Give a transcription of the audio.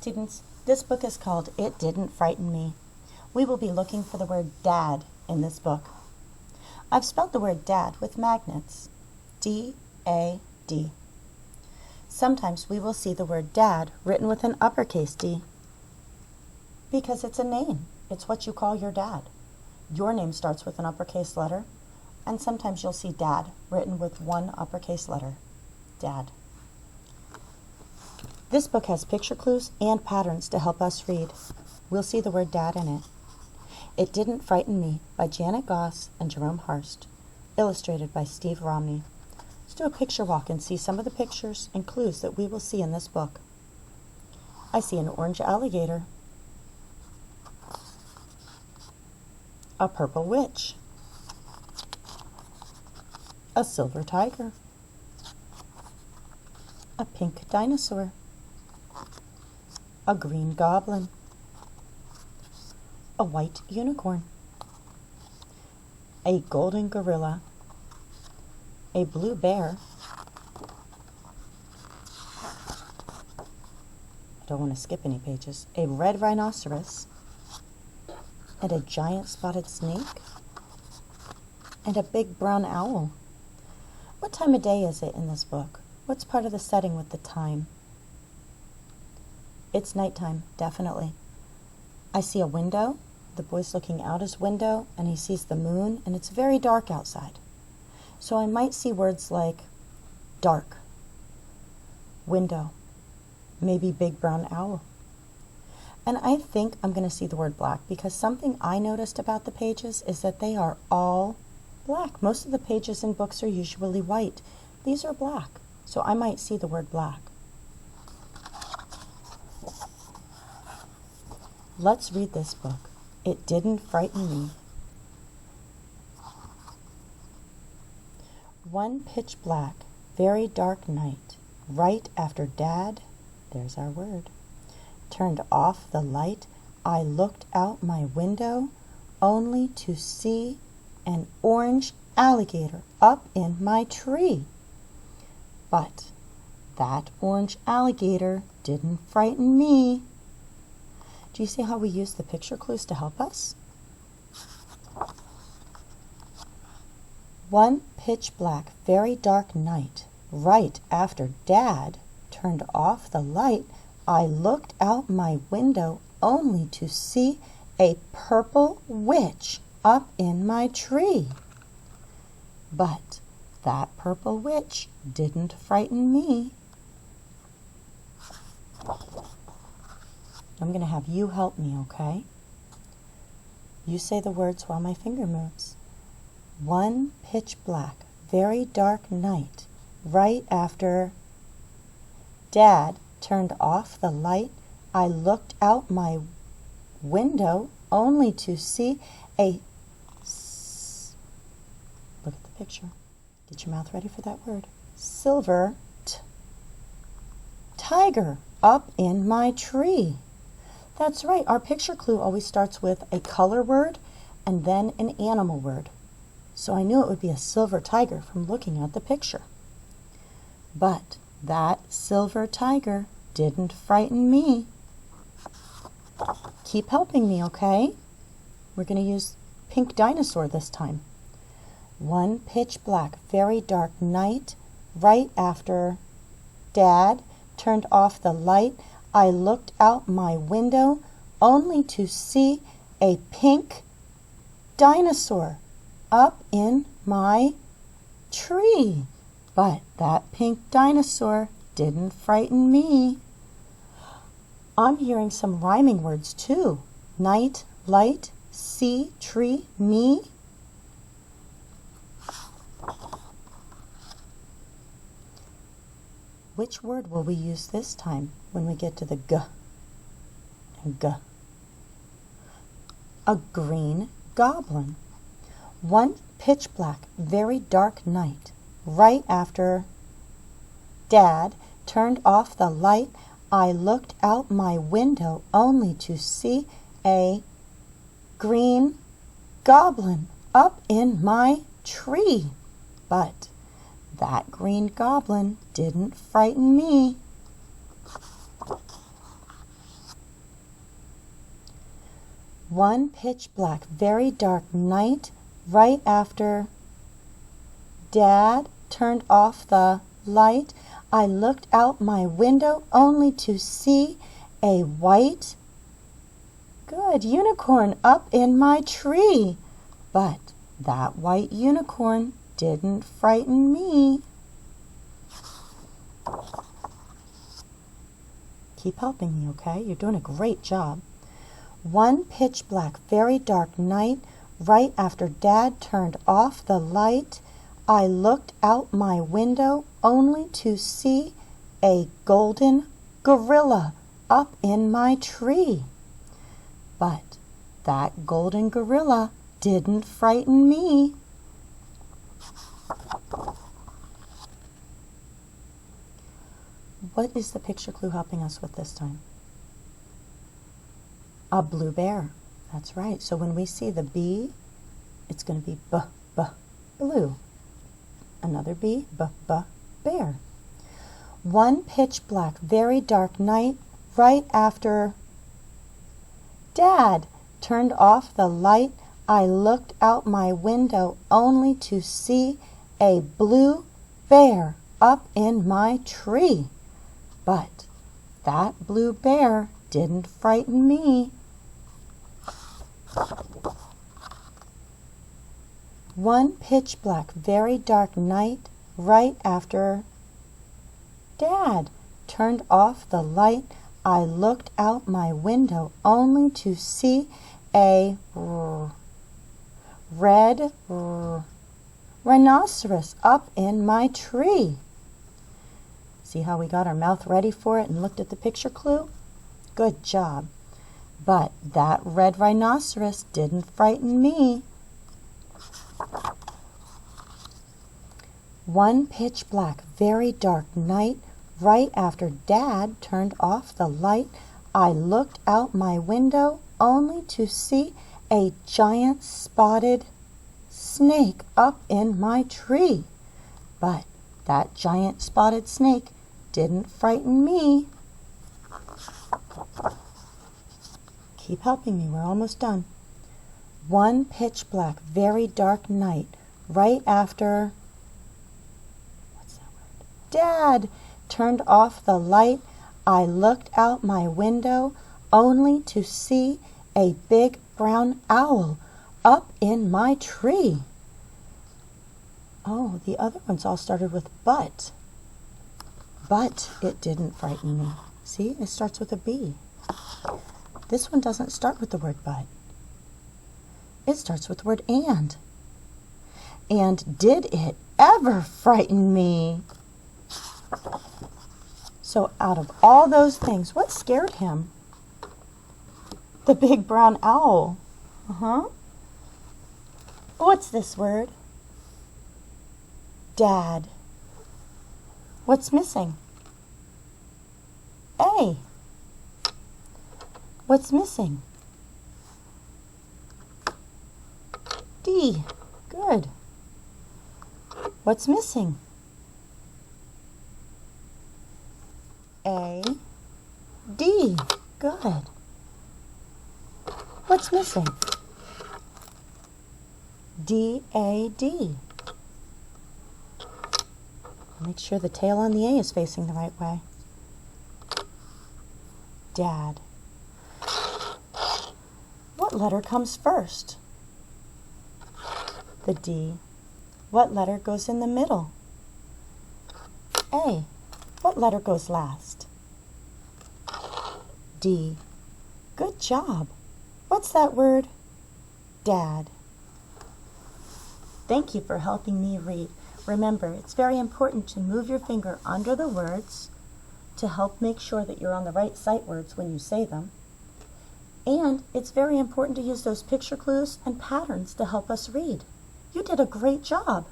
students, this book is called It Didn't Frighten Me. We will be looking for the word dad in this book. I've spelled the word dad with magnets, D-A-D. Sometimes we will see the word dad written with an uppercase D because it's a name. It's what you call your dad. Your name starts with an uppercase letter, and sometimes you'll see dad written with one uppercase letter, dad. This book has picture clues and patterns to help us read. We'll see the word dad in it. It Didn't Frighten Me by Janet Goss and Jerome Harst, illustrated by Steve Romney. Let's do a picture walk and see some of the pictures and clues that we will see in this book. I see an orange alligator, a purple witch, a silver tiger, a pink dinosaur, a green goblin, a white unicorn, a golden gorilla, a blue bear, I don't want to skip any pages, a red rhinoceros, and a giant spotted snake, and a big brown owl. What time of day is it in this book? What's part of the setting with the time? It's nighttime, definitely. I see a window. The boy's looking out his window, and he sees the moon, and it's very dark outside. So I might see words like dark, window, maybe big brown owl. And I think I'm going to see the word black because something I noticed about the pages is that they are all black. Most of the pages in books are usually white. These are black, so I might see the word black. Let's read this book. It Didn't Frighten Me. One pitch black, very dark night, right after Dad, there's our word, turned off the light, I looked out my window only to see an orange alligator up in my tree. But that orange alligator didn't frighten me. Do you see how we use the picture clues to help us? One pitch black, very dark night, right after Dad turned off the light, I looked out my window only to see a purple witch up in my tree. But that purple witch didn't frighten me. I'm going to have you help me, okay? You say the words while my finger moves. One pitch black, very dark night, right after Dad turned off the light, I looked out my window only to see a look at the picture. Get your mouth ready for that word. Silver tiger up in my tree. That's right. Our picture clue always starts with a color word and then an animal word. So I knew it would be a silver tiger from looking at the picture. But that silver tiger didn't frighten me. Keep helping me, okay? We're going to use pink dinosaur this time. One pitch black, very dark night, right after Dad turned off the light, I looked out my window only to see a pink dinosaur up in my tree. But that pink dinosaur didn't frighten me. I'm hearing some rhyming words too. Night, light, sea, tree, me. Which word will we use this time when we get to the G and G? A green goblin. One pitch black, very dark night, right after Dad turned off the light, I looked out my window only to see a green goblin up in my tree. But that green goblin didn't frighten me. One pitch black, very dark night, right after Dad turned off the light, I looked out my window only to see a white, good, unicorn up in my tree. But that white unicorn didn't frighten me. Keep helping me, okay? You're doing a great job. One pitch black, very dark night, right after Dad turned off the light, I looked out my window only to see a golden gorilla up in my tree. But that golden gorilla didn't frighten me. What is the picture clue helping us with this time? A blue bear. That's right. So when we see the B, it's going to be blue. Another B, bear. One pitch black, very dark night, right after Dad turned off the light, I looked out my window only to see a blue bear up in my tree. But that blue bear didn't frighten me. One pitch black, very dark night, right after Dad turned off the light, I looked out my window only to see a red rhinoceros up in my tree. See how we got our mouth ready for it and looked at the picture clue? Good job. But that red rhinoceros didn't frighten me. One pitch black, very dark night, right after Dad turned off the light, I looked out my window only to see a giant spotted snake up in my tree. But that giant spotted snake didn't frighten me. Keep helping me, we're almost done. One pitch black, very dark night, right after Dad turned off the light, I looked out my window only to see a big brown owl up in my tree. Oh, the other ones all started with but. But it didn't frighten me. See, it starts with a B. This one doesn't start with the word but. It starts with the word and. And did it ever frighten me? So out of all those things, what scared him? The big brown owl. What's this word? Dad. What's missing? A. What's missing? D. Good. What's missing? A. D. Good. What's missing? D. A. D. Make sure the tail on the A is facing the right way. Dad. What letter comes first? The D. What letter goes in the middle? A. What letter goes last? D. Good job. What's that word? Dad. Thank you for helping me read. Remember, it's very important to move your finger under the words to help make sure that you're on the right sight words when you say them. And it's very important to use those picture clues and patterns to help us read. You did a great job.